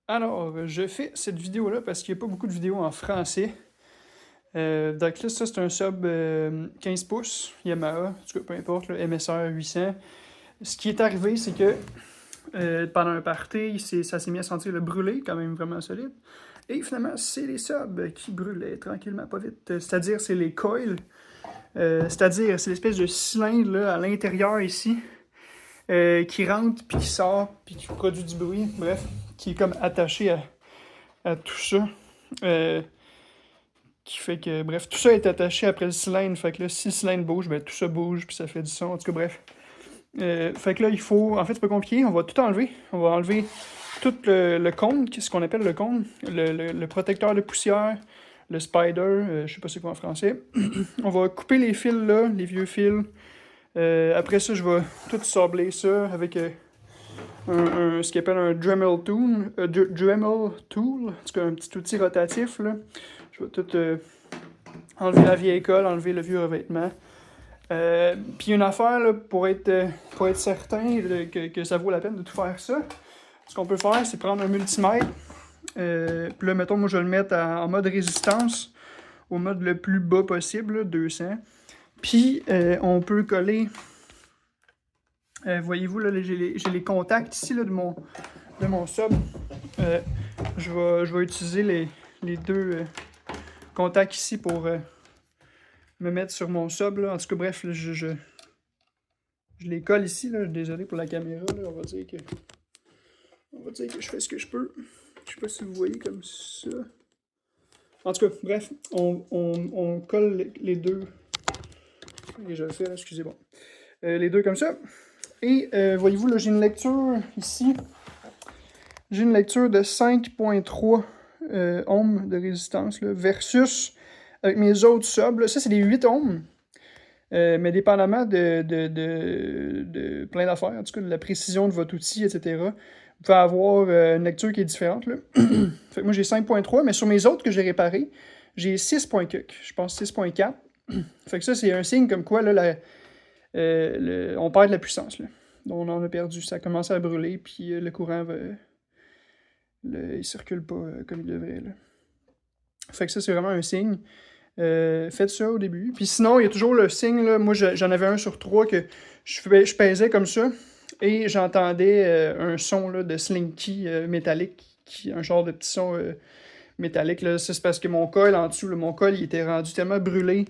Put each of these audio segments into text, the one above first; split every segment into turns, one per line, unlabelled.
Alors, je fais cette vidéo-là parce qu'il n'y a pas beaucoup de vidéos en français. Donc là, ça, c'est un sub 15 pouces Yamaha, en tout cas, peu importe, le MSR 800. Ce qui est arrivé, c'est que pendant un party, ça s'est mis à sentir le brûler, quand même vraiment solide. Et finalement, c'est les subs qui brûlaient tranquillement, pas vite. C'est-à-dire, c'est les coils. C'est-à-dire, c'est l'espèce de cylindre là, à l'intérieur ici, qui rentre, puis qui sort, puis qui produit du bruit. Bref, qui est comme attaché à tout ça. Euh, qui fait que, bref, tout ça est attaché après le cylindre. Fait que là, si le cylindre bouge, ben tout ça bouge, puis ça fait du son. En tout cas, bref. Fait que là, il faut. En fait, c'est pas compliqué. On va tout enlever. On va enlever tout le cône, ce qu'on appelle le cône, le protecteur de poussière, le spider, je sais pas c'est quoi en français. On va couper les fils là, les vieux fils. Après ça, je vais tout sabler ça avec ce qu'on appelle un Dremel tool. Dremel tool, en tout cas un petit outil rotatif. Là. Je vais tout enlever la vieille colle, enlever le vieux revêtement. Puis une affaire là, pour être certain que ça vaut la peine de tout faire ça, ce qu'on peut faire, c'est prendre un multimètre. Puis là, mettons, moi je vais le mettre en mode résistance, au mode le plus bas possible, là, 200. Puis on peut coller. Voyez-vous, là, j'ai les contacts ici là, de mon sub. Je vais utiliser les deux contacts ici pour me mettre sur mon sub. Là. En tout cas, bref, là, je les colle ici. Là. Désolé pour la caméra. Là. On va dire que je fais ce que je peux. Je sais pas si vous voyez comme ça. En tout cas, bref, on colle les deux. Et je le fais, là, excusez-moi. Les deux comme ça. Et voyez-vous, là, j'ai une lecture ici. J'ai une lecture de 5.3 ohms de résistance là, versus avec mes autres subs. Là, ça, c'est des 8 ohms. Mais dépendamment de plein d'affaires, en tout cas de la précision de votre outil, etc., vous pouvez avoir une lecture qui est différente. Là. Fait que moi, j'ai 5.3, mais sur mes autres que j'ai réparés, j'ai 6. Je pense 6.4. Fait que ça, c'est un signe comme quoi là, on perd de la puissance. Là. Donc, on en a perdu. Ça a commencé à brûler, puis le courant va. Il circule pas comme il devrait. Là. Fait que ça, c'est vraiment un signe. Faites ça au début. Puis sinon, il y a toujours le signe, là, moi j'en avais un sur 3 que je pesais comme ça et j'entendais un son là, de slinky métallique, un genre de petit son métallique. Là. Ça, c'est parce que mon coil en dessous, là, mon coil il était rendu tellement brûlé,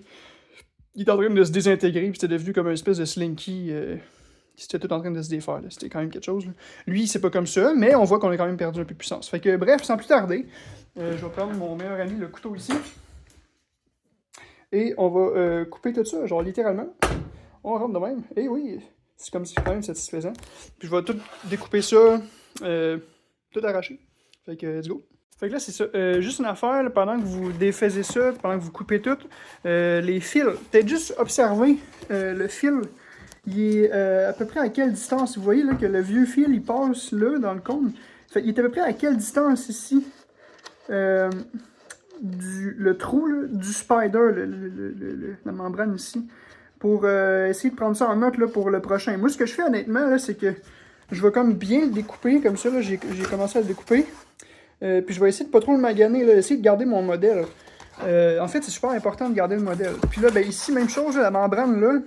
il était en train de se désintégrer, puis c'était devenu comme une espèce de slinky qui était tout en train de se défaire. Là. C'était quand même quelque chose. Là. Lui, c'est pas comme ça, mais on voit qu'on a quand même perdu un peu de puissance. Fait que bref, sans plus tarder, je vais prendre mon meilleur ami, le couteau ici. Et on va couper tout ça, genre littéralement. On rentre de même. Et oui, c'est comme si c'est quand même satisfaisant. Puis je vais tout découper ça, tout arracher. Fait que let's go. Fait que là, c'est ça. Juste une affaire, là, pendant que vous défaisez ça, pendant que vous coupez tout, les fils, peut-être juste observer le fil. Il est à peu près à quelle distance? Vous voyez là, que le vieux fil, il passe là, dans le cône. Fait qu'il est à peu près à quelle distance ici? Le trou là, du spider, la membrane ici, pour essayer de prendre ça en note là, pour le prochain. Moi, ce que je fais honnêtement, là, c'est que je vais comme bien le découper, comme ça, j'ai commencé à le découper. Puis je vais essayer de pas trop le maganer, là, essayer de garder mon modèle. En fait, c'est super important de garder le modèle. Puis là, ben, ici, même chose, la membrane, là,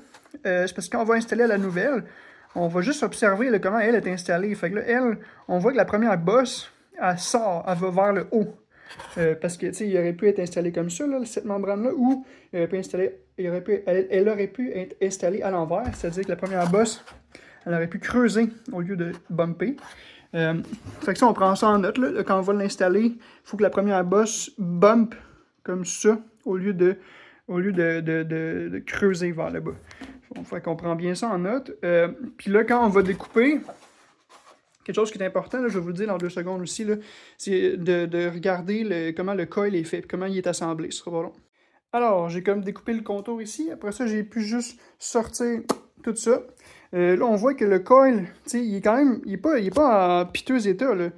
c'est parce que quand on va installer la nouvelle, on va juste observer là, comment elle est installée. Fait que là, elle, on voit que la première bosse, elle sort, elle va vers le haut. Parce que, tu sais, il aurait pu être installé comme ça, là, cette membrane-là, ou elle aurait pu être installée à l'envers, c'est-à-dire que la première bosse, elle aurait pu creuser au lieu de bumper. Fait que ça, on prend ça en note, là, quand on va l'installer, il faut que la première bosse bump comme ça, au lieu de creuser vers le bas. Fait qu'on prend bien ça en note. Puis là, quand on va découper, quelque chose qui est important, là, je vais vous le dire dans 2 secondes aussi, c'est de regarder comment le coil est fait, comment il est assemblé. Ce sera pas long. Alors, j'ai comme découpé le contour ici. Après ça, j'ai pu juste sortir tout ça. Là, on voit que le coil, il est quand même, il est pas en piteux état, là.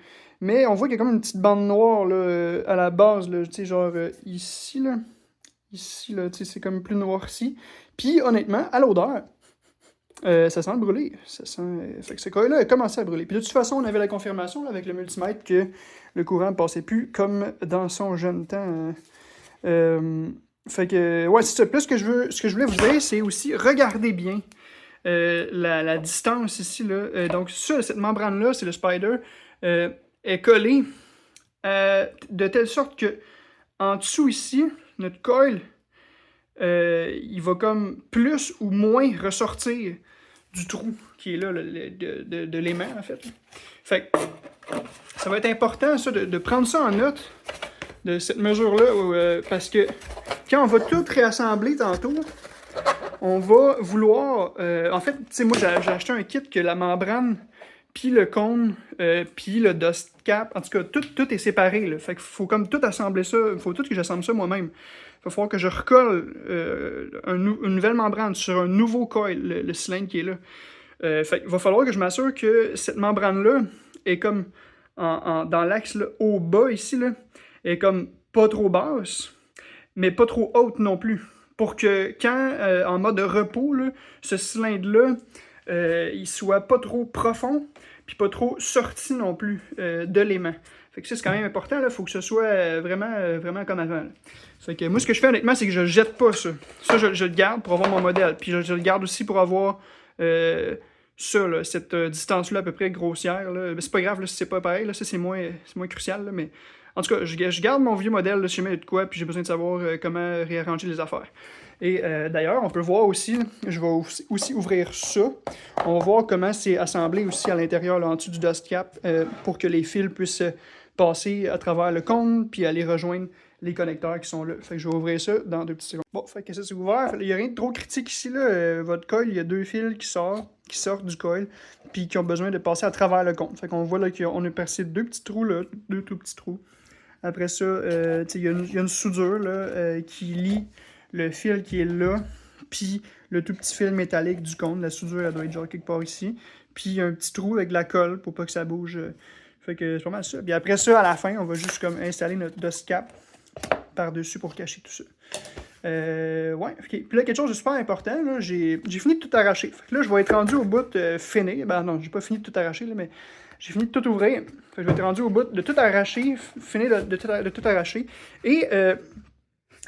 Mais on voit qu'il y a comme une petite bande noire là, à la base, là, genre ici, là. Ici, là, c'est comme plus noirci. Puis, honnêtement, à l'odeur, Ça sent le brûler. Ça sent, fait que ce coil-là a commencé à brûler. Puis de toute façon, on avait la confirmation là, avec le multimètre que le courant ne passait plus comme dans son jeune temps. Fait que, ouais, c'est ça. Plus ce que je voulais vous dire, c'est aussi regarder bien la distance ici. Là. Donc, ça, cette membrane-là, c'est le spider, est collée de telle sorte que en dessous ici, notre coil, il va comme plus ou moins ressortir du trou qui est là, de l'aimant, en fait. Fait que ça va être important, ça, de prendre ça en note, de cette mesure-là, parce que quand on va tout réassembler tantôt, on va vouloir... en fait, tu sais, moi, j'ai acheté un kit que la membrane, puis le cône, puis le dust cap, en tout cas, tout est séparé, là. Fait qu'il faut comme tout assembler ça, il faut tout que j'assemble ça moi-même. Il va falloir que je recolle une nouvelle membrane sur un nouveau coil, le cylindre qui est là. Fait qu'il va falloir que je m'assure que cette membrane-là est comme dans l'axe au bas ici, là, est comme pas trop basse, mais pas trop haute non plus. Pour que quand, en mode repos, là, ce cylindre-là, il soit pas trop profond, puis pas trop sorti non plus de l'aimant. Fait que ça, c'est quand même important, il faut que ce soit vraiment comme avant. Là. Fait que moi, ce que je fais honnêtement, c'est que je jette pas ça. Ça, je le garde pour avoir mon modèle. Puis je le garde aussi pour avoir ça, là, cette distance-là à peu près grossière. Là. C'est pas grave là, si c'est pas pareil, là, ça c'est moins crucial. Là, mais en tout cas, je garde mon vieux modèle là, si jamais il y a de quoi, puis j'ai besoin de savoir comment réarranger les affaires. Et d'ailleurs, on peut voir aussi, je vais aussi ouvrir ça. On va voir comment c'est assemblé aussi à l'intérieur, là, en dessous du dust cap, pour que les fils puissent passer à travers le cône, puis aller rejoindre les connecteurs qui sont là. Fait que je vais ouvrir ça dans 2 petites secondes. Bon, fait que ça c'est ouvert. Il n'y a rien de trop critique ici, là. Votre coil, il y a 2 fils qui sortent du coil, puis qui ont besoin de passer à travers le cône. Fait qu'on voit là qu'on a percé 2 petits trous, là, 2 tout petits trous. Après ça, il y a une soudure là, qui lie le fil qui est là, puis le tout petit fil métallique du cône. La soudure, elle doit être genre quelque part ici. Puis il y a un petit trou avec de la colle pour pas que ça bouge. Fait que c'est pas mal ça. Puis après ça, à la fin, on va juste comme installer notre dust cap par-dessus pour cacher tout ça. Ouais, ok. Puis là, quelque chose de super important, j'ai fini de tout arracher. Fait que là, je vais être rendu au bout fini. Ben non, j'ai pas fini de tout arracher, là, mais j'ai fini de tout ouvrir. Fait que je vais être rendu au bout de tout arracher, fini de tout arracher. Et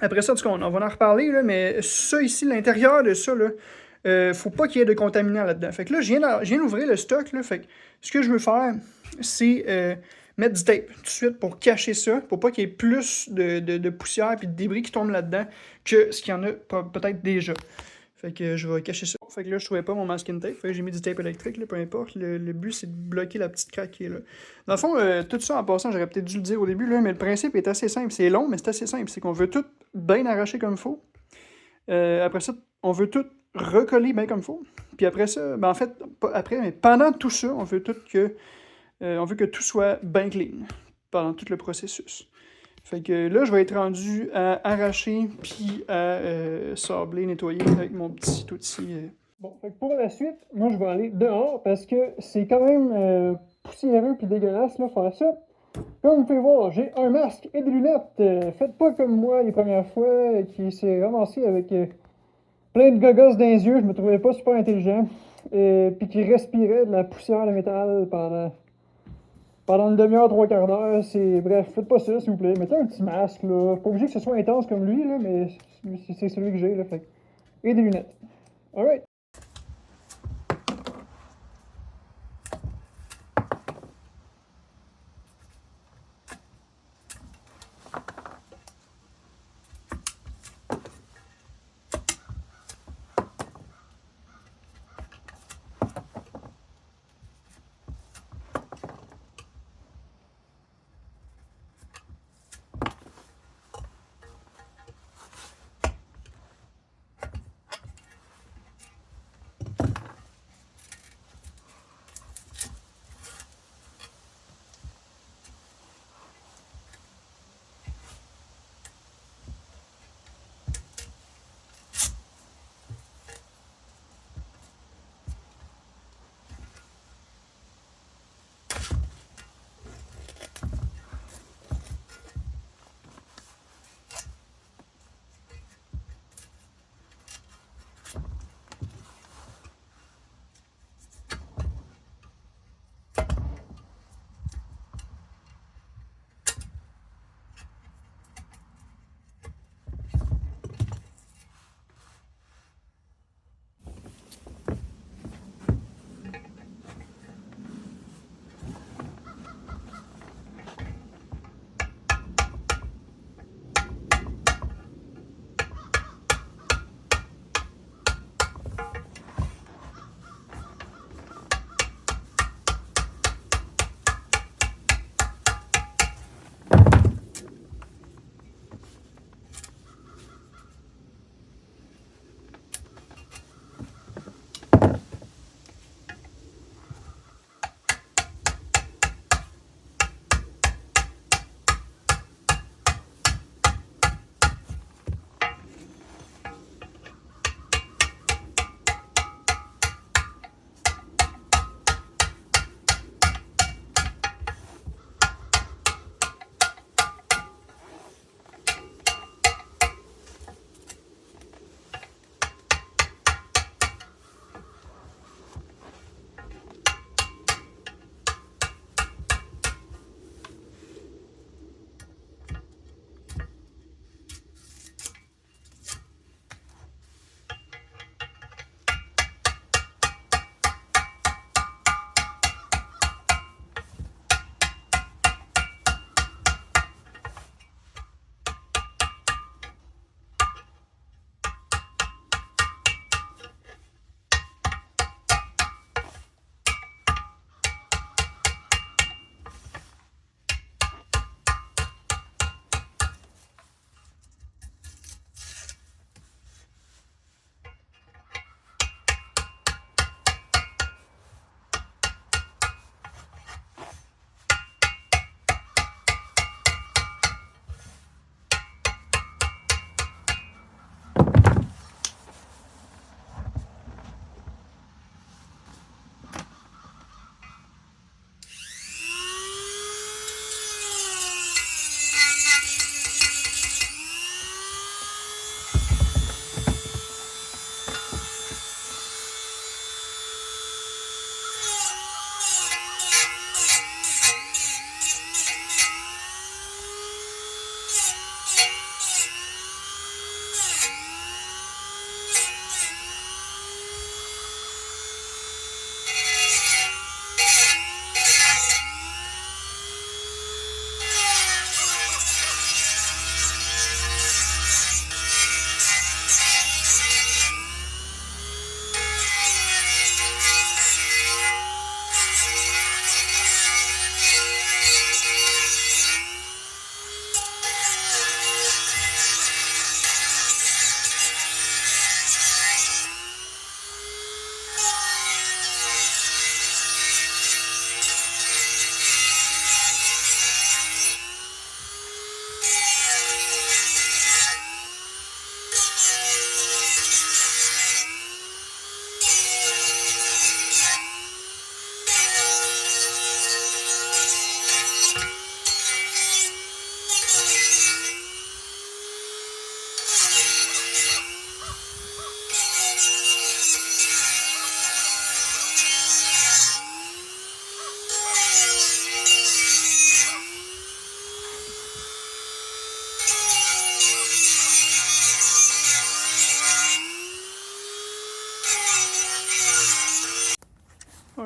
après ça, en tout cas, on va en reparler, là, mais ça ici, l'intérieur de ça, là, faut pas qu'il y ait de contaminants là-dedans. Fait que là, je viens d'ouvrir le stock, là, fait que ce que je veux faire, c'est mettre du tape tout de suite pour cacher ça, pour pas qu'il y ait plus de poussière et de débris qui tombent là-dedans que ce qu'il y en a peut-être déjà. Fait que je vais cacher ça. Fait que là, je trouvais pas mon masking tape. Fait que j'ai mis du tape électrique, là, peu importe. Le but, c'est de bloquer la petite craque qui est là. Dans le fond, tout ça, en passant, j'aurais peut-être dû le dire au début, là, mais le principe est assez simple. C'est long, mais c'est assez simple. C'est qu'on veut tout bien arracher comme il faut. Après ça, on veut tout recoller bien comme il faut. Puis après ça, ben en fait, pas après, mais pendant tout ça, on veut que tout soit bien clean pendant tout le processus. Fait que là, je vais être rendu à arracher puis à sabler, nettoyer avec mon petit outil. Bon, fait que pour la suite, moi, je vais aller dehors parce que c'est quand même poussiéreux puis dégueulasse, là, faire ça. Comme vous pouvez voir, j'ai un masque et des lunettes. Faites pas comme moi les premières fois, qui s'est ramassé avec plein de gogos dans les yeux. Je me trouvais pas super intelligent. Puis qui respirait de la poussière de métal pendant une demi-heure, 3/4 d'heure. Bref, faites pas ça, s'il vous plaît. Mettez un petit masque, là. Pas obligé que ce soit intense comme lui, là, mais c'est celui que j'ai, là. Fait. Et des lunettes. Alright.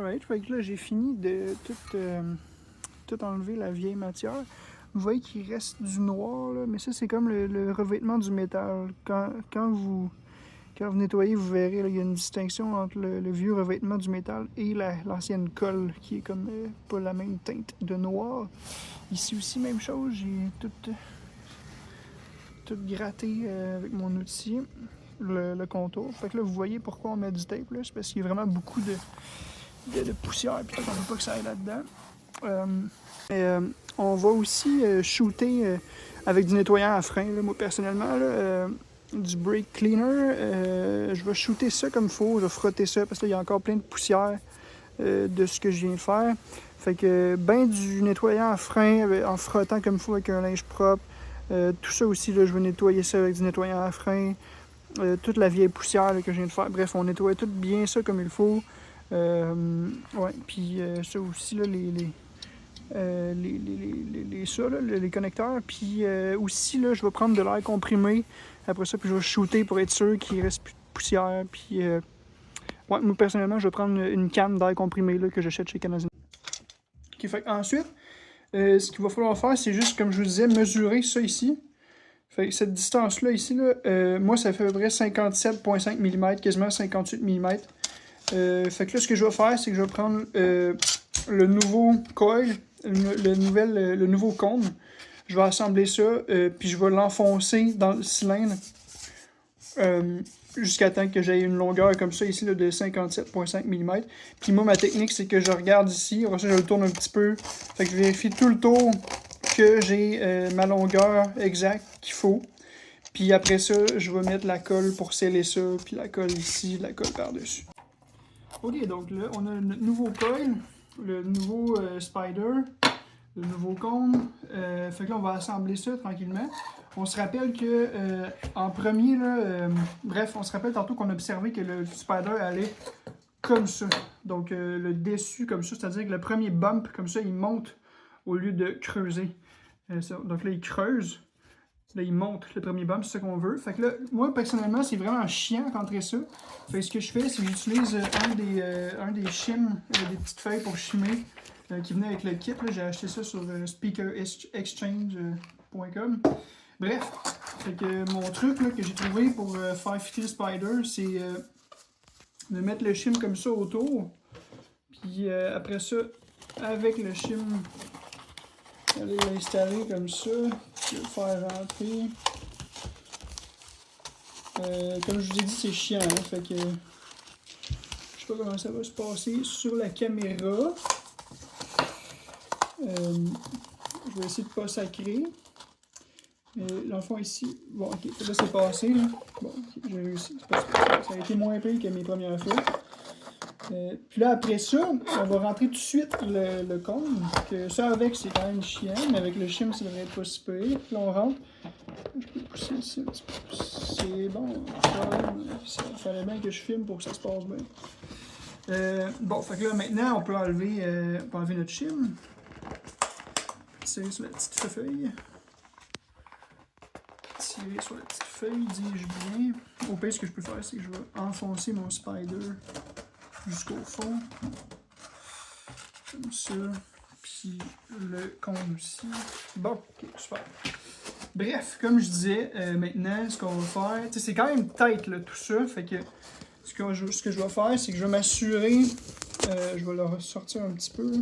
Alright, fait que là j'ai fini de tout enlever la vieille matière. Vous voyez qu'il reste du noir, là, mais ça c'est comme le revêtement du métal. Quand vous nettoyez, vous verrez, il y a une distinction entre le vieux revêtement du métal et l'ancienne colle qui est comme pas la même teinte de noir. Ici aussi, même chose, j'ai tout gratté avec mon outil, le contour. Fait que là, vous voyez pourquoi on met du tape, là, c'est parce qu'il y a vraiment beaucoup de poussière, puis on ne veut pas que ça aille là-dedans. On va aussi shooter avec du nettoyant à frein. Là. Moi, personnellement, là, du brake cleaner, je vais shooter ça comme il faut, je vais frotter ça parce qu'il y a encore plein de poussière de ce que je viens de faire. Fait que ben du nettoyant à frein en frottant comme il faut avec un linge propre. Tout ça aussi, là, je vais nettoyer ça avec du nettoyant à frein. Toute la vieille poussière là, que je viens de faire. Bref, on nettoie tout bien ça comme il faut. Ouais, puis ça aussi, là, les connecteurs. Puis aussi, là, je vais prendre de l'air comprimé après ça, puis je vais shooter pour être sûr qu'il ne reste plus de poussière. Puis, ouais, moi, personnellement, je vais prendre une canne d'air comprimé là, que j'achète chez Canadien. OK, fait ensuite, ce qu'il va falloir faire, c'est juste, comme je vous disais, mesurer ça ici. Fait que cette distance-là, ici, là, moi, ça fait à peu près 57,5 mm, quasiment 58 mm. Fait que là, ce que je vais faire, c'est que je vais prendre le nouveau coil, le nouveau cône. Je vais assembler ça, puis je vais l'enfoncer dans le cylindre jusqu'à temps que j'aie une longueur comme ça ici là, de 57,5 mm. Puis moi, ma technique, c'est que je regarde ici, après ça, je le tourne un petit peu. Fait que je vérifie tout le tour que j'ai ma longueur exacte qu'il faut. Puis après ça, je vais mettre la colle pour sceller ça, puis la colle ici, la colle par-dessus. Ok, donc là, on a notre nouveau coil, le nouveau spider, le nouveau cône. Fait que là, on va assembler ça tranquillement. On se rappelle que en premier, là, bref, on se rappelle tantôt qu'on a observé que le spider allait comme ça. Donc le dessus comme ça, c'est-à-dire que le premier bump comme ça, il monte au lieu de creuser. Donc là, il creuse. Là, il monte le premier bump, c'est ce qu'on veut. Fait que là, moi, personnellement, c'est vraiment chiant rentrer ça. Fait que ce que je fais, c'est que j'utilise un des shims, des petites feuilles pour shimmer, qui venait avec le kit. J'ai acheté ça sur speakerexchange.com. Bref, fait que mon truc là, que j'ai trouvé pour faire fitter le spider, c'est de mettre le shim comme ça autour. Puis après ça, avec le shim, aller l'installer comme ça, puis le faire rentrer. Comme je vous ai dit, c'est chiant, hein, fait que je sais pas comment ça va se passer sur la caméra. Je vais essayer de pas sacrer. Dans le fond ici, bon ok, là c'est passé. Là. Bon, ok, j'ai réussi. Ça a été moins pire que mes premières fois. Puis là, après ça, on va rentrer tout de suite le cône. Que ça, avec, c'est quand même chiant, mais avec le shim, ça devrait être pas si pire. Puis là, on rentre. Je peux pousser ici un petit peu. C'est bon. Ça fallait bien que je filme pour que ça se passe bien. Bon, fait que là, maintenant, on peut enlever notre shim. Tirer sur la petite feuille. Tirer sur la petite feuille, dis-je bien. Au pire, ce que je peux faire, c'est que je vais enfoncer mon spider jusqu'au fond. Comme ça. Puis le cône aussi. Bon, ok, super. Bref, comme je disais, maintenant, ce qu'on va faire, c'est quand même tight là, tout ça. Fait que ce que je vais faire, c'est que je vais m'assurer, je vais le ressortir un petit peu.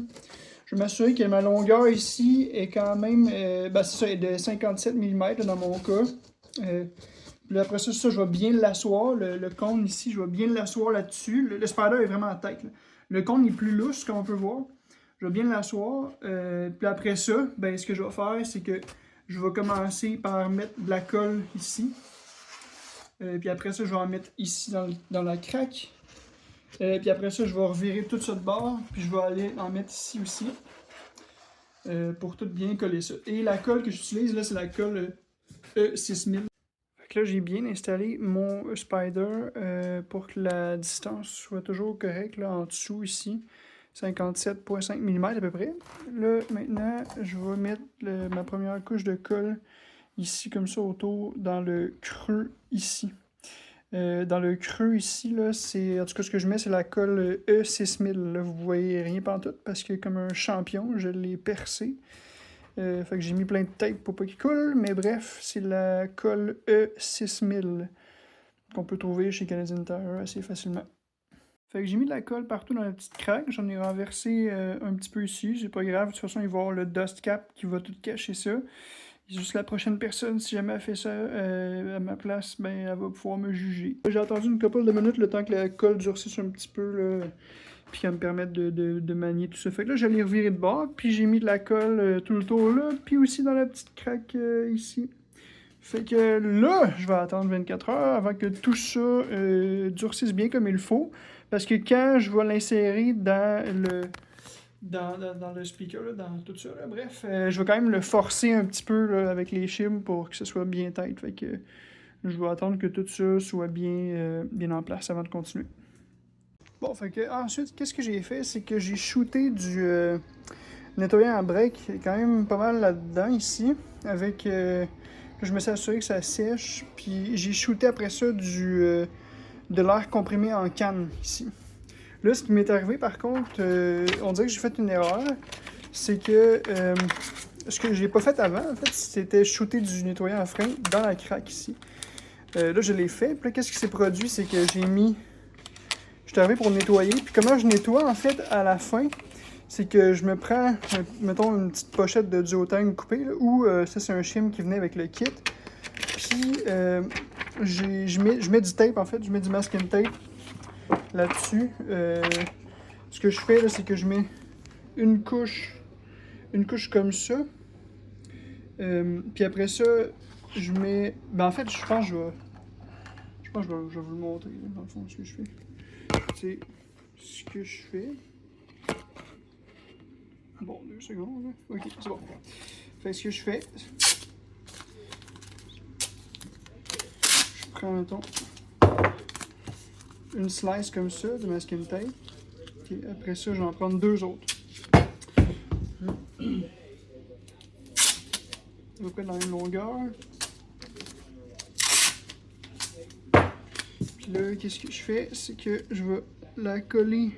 Je vais m'assurer que ma longueur ici est quand même, c'est ça, est de 57 mm dans mon cas. Puis après ça, je vais bien l'asseoir. Le cône ici, je vais bien l'asseoir là-dessus. Le spider est vraiment en tête. Là. Le cône est plus lousse, comme on peut voir. Je vais bien l'asseoir. Puis après ça, ben, ce que je vais faire, c'est que je vais commencer par mettre de la colle ici. Puis après ça, je vais en mettre ici dans la craque. Puis après ça, je vais revirer tout ça de bord. Puis je vais aller en mettre ici aussi. Pour tout bien coller ça. Et la colle que j'utilise, là, c'est la colle E6000. Fait que là, j'ai bien installé mon spider pour que la distance soit toujours correcte là, en dessous ici. 57,5 mm à peu près. Là, maintenant, je vais mettre ma première couche de colle ici, comme ça, autour, dans le creux ici. Dans le creux ici, là, en tout cas, ce que je mets, c'est la colle E6000. Là, vous voyez rien pantoute parce que comme un champion, je l'ai percé. Fait que j'ai mis plein de tape pour pas qu'il coule, mais bref, c'est la colle E6000 qu'on peut trouver chez Canadian Tire assez facilement. Fait que j'ai mis de la colle partout dans la petite craque, j'en ai renversé un petit peu ici, c'est pas grave, de toute façon il va y avoir le dust cap qui va tout cacher ça. Juste la prochaine personne, si jamais elle fait ça à ma place, ben elle va pouvoir me juger. J'ai attendu une couple de minutes le temps que la colle durcisse un petit peu, là, puis qu'elle me permette de manier tout ça. Fait que là, j'allais revirer de bord, puis j'ai mis de la colle tout le tour là, puis aussi dans la petite craque ici. Fait que là, je vais attendre 24 heures avant que tout ça durcisse bien comme il faut. Parce que quand je vais l'insérer dans le speaker, là, dans tout ça, là, bref, je vais quand même le forcer un petit peu là, avec les shims pour que ce soit bien tight. Fait que je vais attendre que tout ça soit bien en place avant de continuer. Bon, fait que ensuite, qu'est-ce que j'ai fait? C'est que j'ai shooté du nettoyant à break, quand même pas mal là-dedans ici, avec... je me suis assuré que ça sèche, puis j'ai shooté après ça de l'air comprimé en canne ici. Là, ce qui m'est arrivé par contre, on dirait que j'ai fait une erreur, c'est que ce que j'ai pas fait avant, en fait, c'était shooter du nettoyant à frein dans la craque ici. Là, je l'ai fait, puis là, qu'est-ce qui s'est produit, c'est que je suis arrivé pour nettoyer, puis comment je nettoie en fait à la fin, c'est que je me prends, mettons, une petite pochette de duotang coupée, là, ou ça c'est un shim qui venait avec le kit, puis je mets du tape en fait, je mets du masking tape là-dessus. Ce que je fais là, c'est que je mets une couche comme ça, puis après ça, je mets, ben en fait, je pense que je vais vous le montrer là, dans le fond ce que je fais. C'est ce que je fais. Bon, 2 secondes. Là. Ok, c'est bon. Fait ce que je fais, je prends, mettons, une slice comme ça de masking tape. Et après ça, je vais en prendre 2 autres. À peu près de la même longueur. Puis là, qu'est-ce que je fais? C'est que je vais la coller.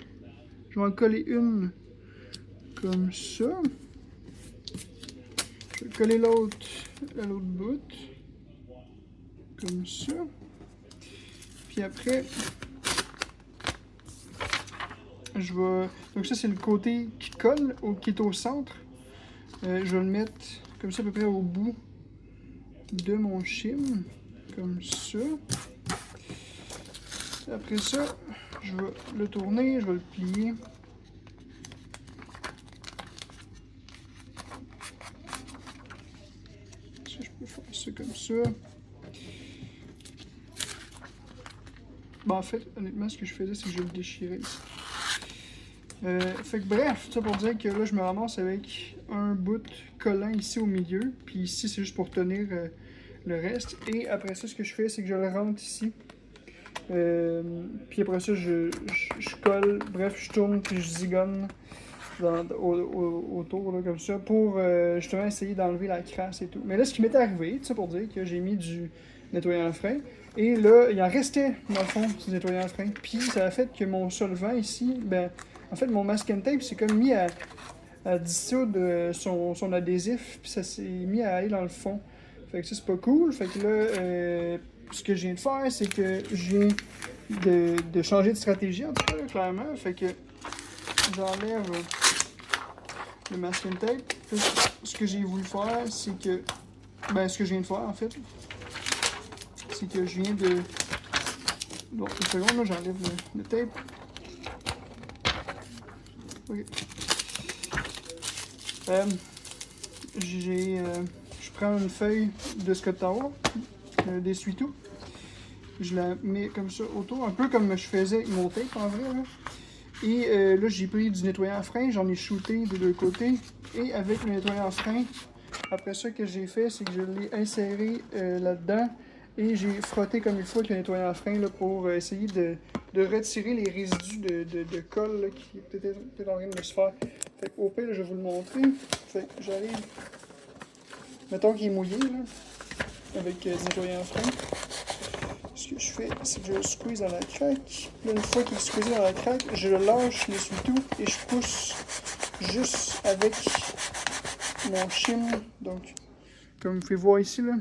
Je vais en coller une comme ça. Je vais coller l'autre à l'autre bout. Comme ça. Puis après, je vais... Donc ça, c'est le côté qui colle, qui est au centre. Je vais le mettre comme ça à peu près au bout de mon shim. Comme ça. Après ça, je vais le tourner, je vais le plier. Ça, je peux faire ça comme ça. Bon, en fait, honnêtement, ce que je faisais, c'est que je le déchirais ici. Fait que bref, ça pour dire que là, je me ramasse avec un bout collant ici au milieu. Puis ici, c'est juste pour tenir le reste. Et après ça, ce que je fais, c'est que je le rentre ici. Puis après ça, je colle, bref, je tourne puis je zigonne autour là, comme ça pour justement essayer d'enlever la crasse et tout. Mais là, ce qui m'était arrivé, ça pour dire que j'ai mis du nettoyant à frein et là, il en restait dans le fond du nettoyant à frein. Puis ça a fait que mon solvant ici, ben, en fait, mon masking tape s'est comme mis à dissoudre son adhésif, puis ça s'est mis à aller dans le fond. Fait que ça, c'est pas cool. Fait que là, ce que je viens de faire, c'est que je viens de changer de stratégie, en tout cas, là, clairement. Fait que j'enlève le masking tape. Puis, ce que j'ai voulu faire, c'est que... Ben, ce que je viens de faire, en fait, c'est que je viens de... Bon, une seconde, là, j'enlève le tape. Ok. Je prends une feuille de Scott Tower, d'essuie-tout. Je la mets comme ça autour, un peu comme je faisais avec mon tape en vrai. Là. Et là, j'ai pris du nettoyant à frein, j'en ai shooté des deux côtés. Et avec le nettoyant à frein, après ça, que j'ai fait, c'est que je l'ai inséré là-dedans. Et j'ai frotté comme il faut avec le nettoyant à frein là, pour essayer de retirer les résidus de colle là, qui étaient peut-être en train de se faire. Fait qu'au pire, je vais vous le montrer. Fait que j'arrive. Mettons qu'il est mouillé là, avec du nettoyant à frein. Ce ce que je fais, c'est que je le squeeze dans la craque. Là, une fois qu'il est squeezé dans la craque, je lâche l'essuie-tout et je pousse juste avec mon shim. Donc, comme vous pouvez voir ici, là,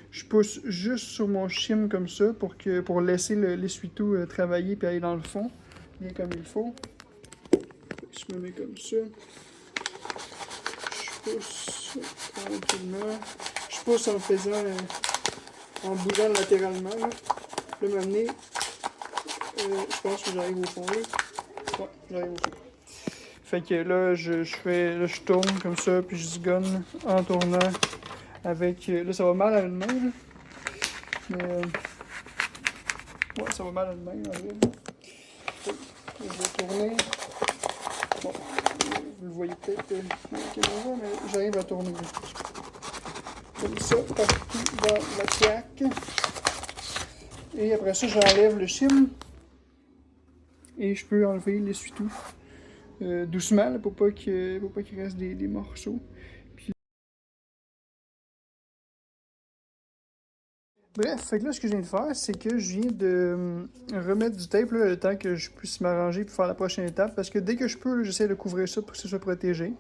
je pousse juste sur mon shim comme ça pour laisser l'essuie-tout travailler et aller dans le fond, bien comme il faut. Je me mets comme ça. Je pousse tranquillement. Je pousse en faisant, en bougeant latéralement. Là, m'amener, je pense que j'arrive au fond. Là. Ouais, j'arrive au fond. Fait que là, je tourne comme ça, puis je zigonne en tournant avec. Là, ça va mal à une main. Là. Mais. Ouais, ça va mal à une main, en vrai. Je vais tourner. Bon, vous le voyez peut-être dans la caméra, mais j'arrive à tourner. Comme ça, partout dans la plaque. Et après ça, j'enlève le shim. Et je peux enlever l'essuie-tout. Doucement, là, pour pas qu'il reste des morceaux. Puis... Bref, fait que là, ce que je viens de faire, c'est que je viens de remettre du tape là, le temps que je puisse m'arranger pour faire la prochaine étape. Parce que dès que je peux, j'essaie de couvrir ça pour que ce soit protégé.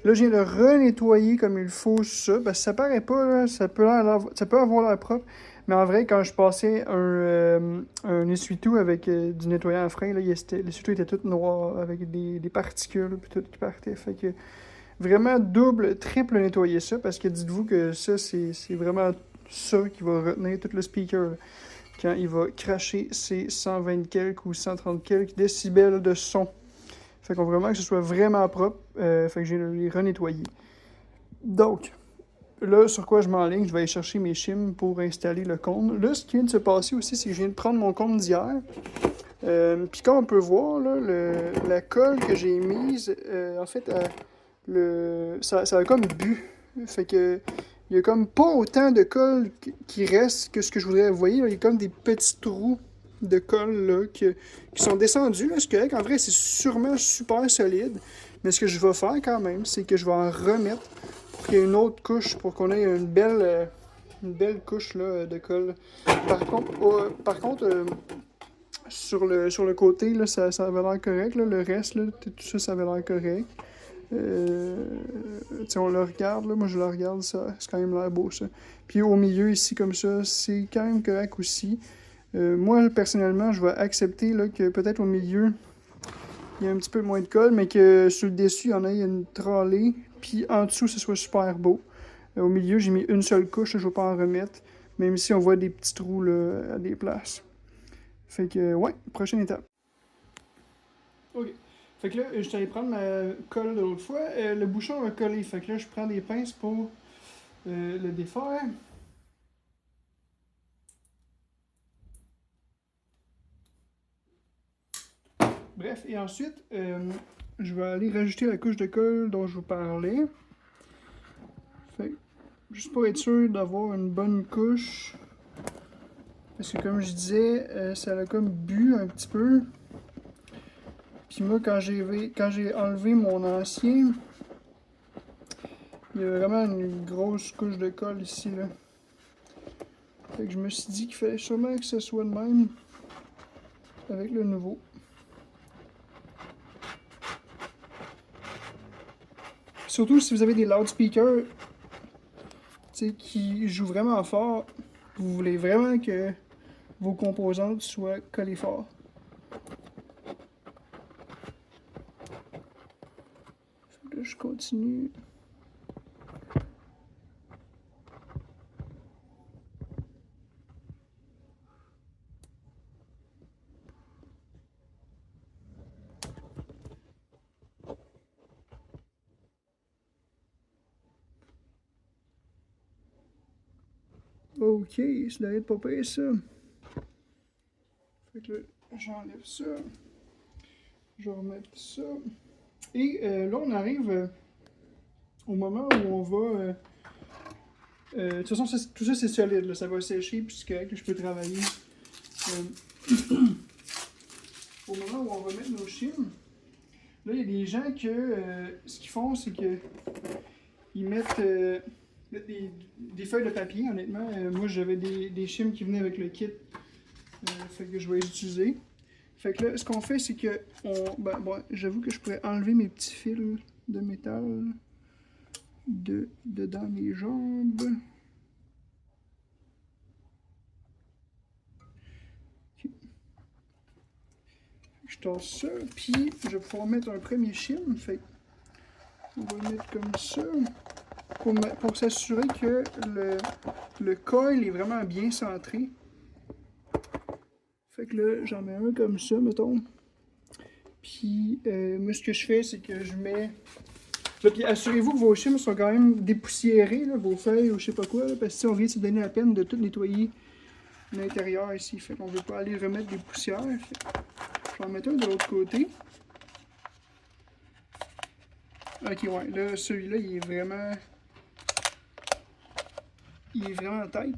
Là, je viens de renettoyer comme il faut ça. Parce que ça paraît pas, là, ça peut avoir l'air propre. Mais en vrai, quand je passais un essuie-tout avec du nettoyant à frein, l'essuie-tout était tout noir avec des particules puis tout qui partait. Fait que vraiment double, triple nettoyer ça parce que dites-vous que ça, c'est vraiment ça qui va retenir tout le speaker là, quand il va cracher ses 120 quelques ou 130 quelques décibels de son. Fait qu'on veut vraiment que ce soit vraiment propre. Fait que j'ai les renettoyé. Donc, là, sur quoi je m'enligne, je vais aller chercher mes shims pour installer le cône. Là, ce qui vient de se passer aussi, c'est que je viens de prendre mon cône d'hier. Puis comme on peut voir, là, la colle que j'ai mise, en fait, ça a comme bu. Fait que il y a comme pas autant de colle qui reste que ce que je voudrais. Vous voyez, là, il y a comme des petits trous de colle là, qui sont descendus. Là, c'est correct. En vrai, c'est sûrement super solide. Mais ce que je vais faire quand même, c'est que je vais en remettre pour qu'il y ait une autre couche, pour qu'on ait une belle couche là, de colle. Par contre, sur le côté, là, ça avait l'air correct. Là. Le reste, là, tout ça, ça avait l'air correct. On le regarde, là, moi je le regarde, ça, c'est quand même l'air beau ça. Puis au milieu ici comme ça, c'est quand même correct aussi. Moi personnellement, je vais accepter là, que peut-être au milieu, il y a un petit peu moins de colle, mais que sur le dessus, il y en a une tralée, puis en dessous, ce soit super beau. Au milieu, j'ai mis une seule couche, là, je ne vais pas en remettre, même si on voit des petits trous là, à des places. Fait que, ouais, prochaine étape. Ok. Fait que là, je suis allé prendre ma colle de l'autre fois. Le bouchon a collé. Fait que là, je prends des pinces pour le défaire. Bref, et ensuite, je vais aller rajouter la couche de colle dont je vous parlais. Fait que, juste pour être sûr d'avoir une bonne couche. Parce que comme je disais, ça a comme bu un petit peu. Puis moi, quand j'ai enlevé mon ancien, il y a vraiment une grosse couche de colle ici, là. Fait que je me suis dit qu'il fallait sûrement que ce soit de même avec le nouveau. Surtout si vous avez des loudspeakers qui jouent vraiment fort, vous voulez vraiment que vos composantes soient collées fort. Là, je continue. Ok, ça doit être pas près ça. Fait que là, j'enlève ça. Je vais remettre ça. Et là, on arrive au moment où on va... de toute façon, tout ça, c'est solide. Là. Ça va sécher, puis c'est correct que je peux travailler. Au moment où on va mettre nos shims, là, il y a des gens que ce qu'ils font, c'est que ils mettent des feuilles de papier, honnêtement. Moi, j'avais des shims qui venaient avec le kit Fait que je vais les utiliser. Fait que là, ce qu'on fait, c'est que bon, j'avoue que je pourrais enlever mes petits fils de métal dedans mes jambes. Okay. Je tasse ça, puis je vais pouvoir mettre un premier shim. Fait on va le mettre comme ça pour s'assurer que le coil est vraiment bien centré. Fait que là, j'en mets un comme ça, mettons. Puis, moi, ce que je fais, c'est que je mets... Là, puis assurez-vous que vos shims sont quand même dépoussiérés, là, vos feuilles ou je sais pas quoi, là, parce que si on vient de se donner la peine de tout nettoyer l'intérieur ici. Fait qu'on veut pas aller remettre des poussières. Je vais en mettre un de l'autre côté. Ok, ouais, là, celui-là, il est vraiment... Il est vraiment en tête.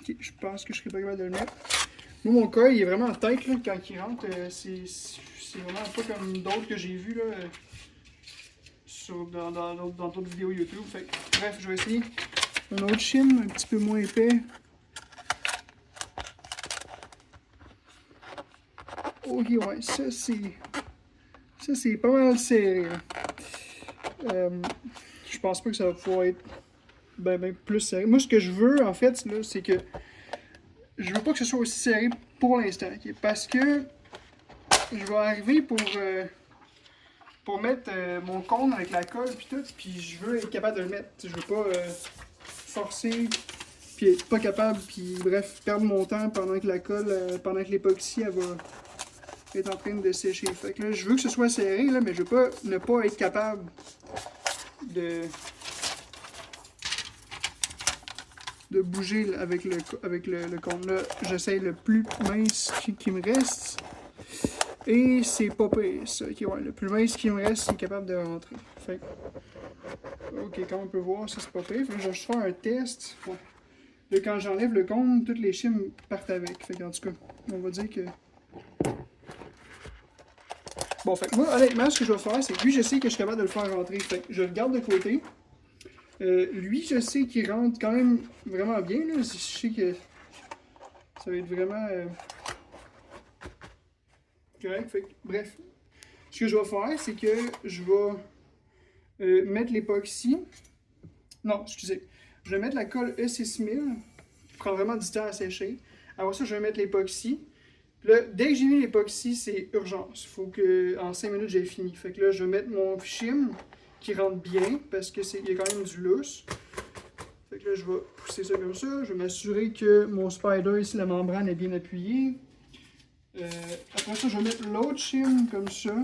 Ok, je pense que je serais pas capable de le mettre. Moi, mon cas, il est vraiment en tête, là, quand il rentre. C'est vraiment pas comme d'autres que j'ai vus, là, dans d'autres vidéos YouTube. Fait que, bref, je vais essayer un autre shim, un petit peu moins épais. Ok, ouais, ça, c'est pas mal serré, là. Je pense pas que ça va pouvoir être ben plus serré. Moi, ce que je veux, en fait, là, c'est que je veux pas que ce soit aussi serré pour l'instant, okay? Parce que je vais arriver pour mettre mon cône avec la colle puis tout, puis je veux être capable de le mettre. Je veux pas forcer, puis être pas capable, puis bref, perdre mon temps pendant que la colle, pendant que l'époxy, elle va être en train de sécher. Fait que là, je veux que ce soit serré, là, mais je veux pas ne pas être capable de bouger avec le cône. Là, j'essaie le plus mince qui me reste. Et c'est pas pire, ça. Ok, ouais, le plus mince qui me reste, c'est capable de rentrer. Fait ok, comme on peut voir, ça c'est pas pire. Fait que je vais juste faire un test. Ouais. Là, quand j'enlève le cône, toutes les chimes partent avec. Fait qu'en tout cas, on va dire que... Bon, fait que moi, honnêtement, ce que je vais faire, c'est que lui, je sais que je suis capable de le faire rentrer. Fait que je le garde de côté. Lui, je sais qu'il rentre quand même vraiment bien. Là. Je sais que ça va être vraiment correct. Fait que, bref, ce que je vais faire, c'est que je vais mettre l'époxy. Non, excusez. Je vais mettre la colle E6000. Qui prend vraiment du temps à sécher. Après ça, je vais mettre l'époxy. Là, dès que j'ai mis l'époxy, c'est urgence. Il faut que en 5 minutes, j'ai fini. Fait que là, je vais mettre mon shim qui rentre bien parce qu'il y a quand même du lousse. Fait que là, je vais pousser ça comme ça. Je vais m'assurer que mon spider, ici, la membrane est bien appuyée. Après ça, je vais mettre l'autre shim comme ça.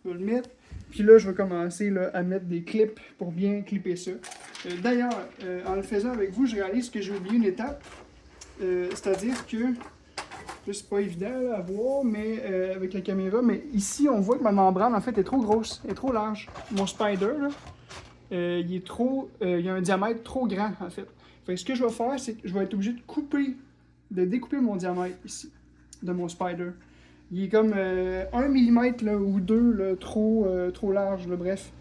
Je vais le mettre. Puis là, je vais commencer là, à mettre des clips pour bien clipper ça. D'ailleurs, en le faisant avec vous, je réalise que j'ai oublié une étape. C'est-à-dire que... Là, c'est pas évident là, à voir mais, avec la caméra, mais ici, on voit que ma membrane, en fait, est trop grosse, est trop large. Mon spider, là, il est trop... il a un diamètre trop grand, en fait. Fait que ce que je vais faire, c'est que je vais être obligé de découper mon diamètre, ici, de mon spider. Il est comme 1 mm là, ou 2 là, trop large, là, bref.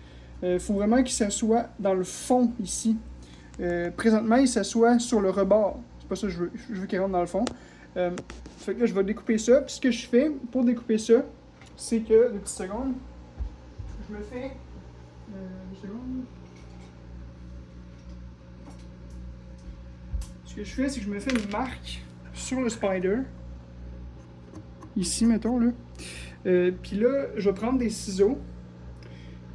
Faut vraiment qu'il s'assoie dans le fond, ici. Présentement, il s'assoit sur le rebord. C'est pas ça que je veux. Je veux qu'il rentre dans le fond. Fait que là, je vais découper ça. Puis ce que je fais pour découper ça, c'est que, 2 petites secondes, je me fais... 2 secondes. Ce que je fais, c'est que je me fais une marque sur le spider. Ici, mettons, là. Puis là, je vais prendre des ciseaux.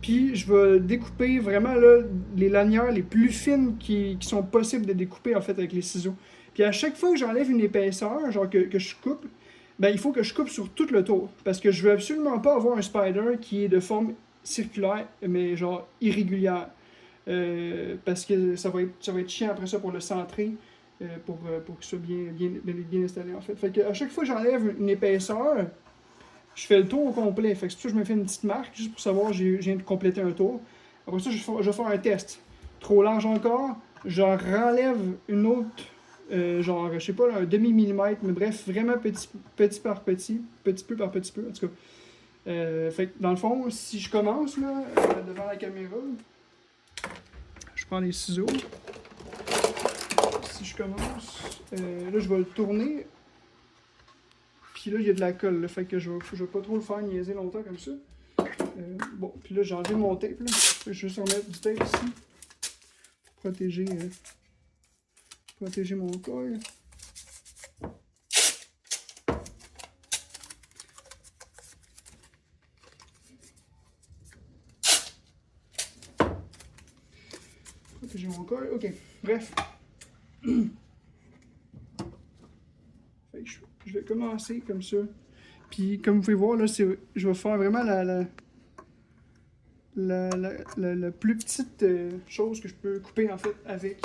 Puis je vais découper vraiment là, les lanières les plus fines qui sont possibles de découper, en fait, avec les ciseaux. Puis à chaque fois que j'enlève une épaisseur, genre que je coupe, ben il faut que je coupe sur tout le tour. Parce que je veux absolument pas avoir un spider qui est de forme circulaire, mais genre irrégulière. Parce que ça va être chiant après ça pour le centrer, pour qu'il soit bien installé en fait. Fait que à chaque fois que j'enlève une épaisseur, je fais le tour au complet. Fait que c'est pour ça que je me fais une petite marque, juste pour savoir que je viens de compléter un tour. Après ça, je vais faire un test. Trop large encore, j'en renlève une autre... genre, je sais pas, là, un demi-millimètre, mais bref, vraiment petit par petit peu par petit peu, en tout cas. Fait que, dans le fond, si je commence, là, devant la caméra, je prends les ciseaux. Si je commence, là, je vais le tourner Puis là, il y a de la colle, là, fait que je vais pas trop le faire niaiser longtemps comme ça. Bon, puis là, j'ai enlevé mon tape, là. Je vais juste remettre du tape ici. Pour protéger mon coil. Protéger mon coil, ok. Bref. Fait que je vais commencer comme ça. Puis, comme vous pouvez voir, là, je vais faire vraiment la plus petite chose que je peux couper, en fait, avec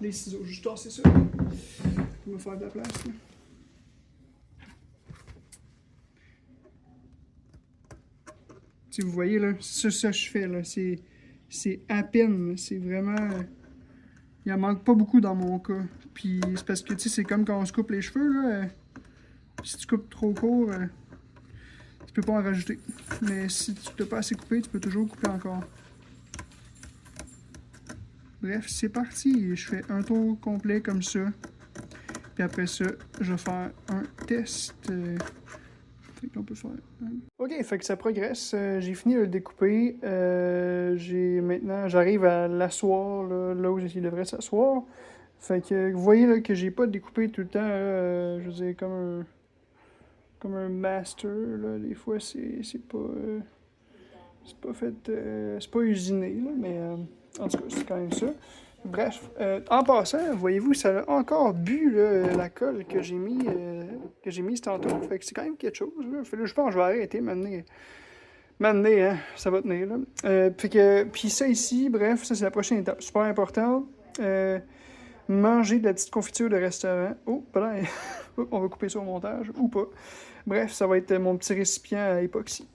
les ciseaux. Juste tasser ça. Pour me faire de la place, là. Si vous voyez, là, c'est ça que je fais, là. C'est à peine, c'est vraiment... il en manque pas beaucoup dans mon cas. Puis, c'est parce que, tu sais, c'est comme quand on se coupe les cheveux, là. Si tu coupes trop court... tu peux pas en rajouter. Mais si tu t'as pas assez coupé, tu peux toujours couper encore. Bref, c'est parti. Je fais un tour complet comme ça. Puis après ça, je vais faire un test. Fait qu'on peut faire... Ok, fait que ça progresse. J'ai fini de le découper. Maintenant, j'arrive à l'asseoir là où il devrait s'asseoir. Fait que vous voyez là, que j'ai pas découpé tout le temps. Je veux dire, comme un master, là, des fois, c'est pas fait, c'est pas usiné, là, mais en tout cas, c'est quand même ça. Bref, en passant, voyez-vous, ça a encore bu là, la colle que j'ai mise tantôt. Fait que c'est quand même quelque chose. Là. Fait que là, je pense que je vais arrêter maintenant, hein, ça va tenir. Là. Puis ça ici, bref, ça c'est la prochaine étape. Super important. Manger de la petite confiture de restaurant. Oh, on va couper ça au montage, ou pas. Bref, ça va être mon petit récipient à époxy.